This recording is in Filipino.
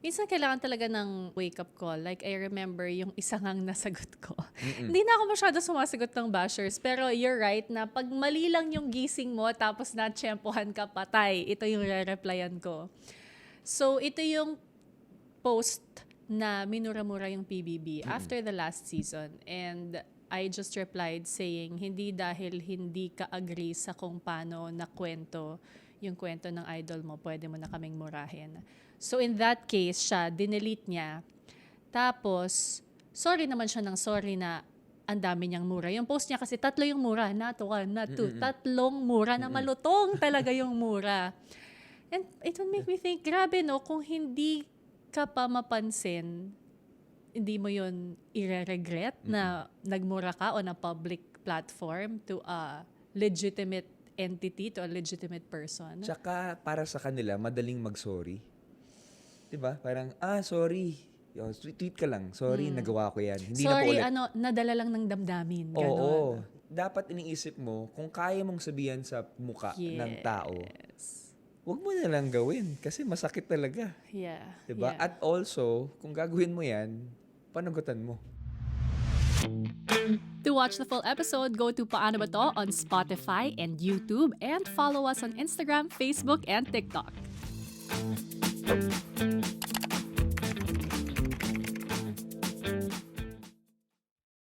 Minsan kailangan talaga ng wake-up call. Like, I remember yung isa ngang nasagot ko. Mm-mm. Hindi na ako masyado sumasagot ng bashers. Pero you're right na pag mali lang yung gising mo tapos natsyempohan ka, patay. Ito yung re-replyan ko. So, ito yung post na minura-mura yung PBB after the last season. And I just replied saying, hindi dahil hindi ka agree sa kung paano na kwento yung kwento ng idol mo, pwede mo na kaming murahin. So in that case, siya, dinelete niya. Tapos, sorry naman siya ng sorry na ang dami niyang mura. Yung post niya kasi 3 yung mura, not 1, not 2. 3 mura na malutong talaga yung mura. And it would make me think, grabe no, kung hindi ka pa mapansin, hindi mo yun ire-regret na nagmura ka on a public platform to a legitimate entity, to a legitimate person. Tsaka para sa kanila, madaling mag-sorry. 'Di ba? Parang, sorry. Yo, tweet ka lang. Sorry, nagawa ko yan. Hindi na po Sorry, ulit. nadala lang ng damdamin. Ganon. Oo. Dapat iniisip mo, kung kaya mong sabihan sa muka ng tao, huwag mo na lang gawin. Kasi masakit talaga. Yeah. 'Di ba? Yeah. At also, kung gagawin mo yan, panagutan mo. To watch the full episode, go to Paano Ba To on Spotify and YouTube and follow us on Instagram, Facebook, and TikTok.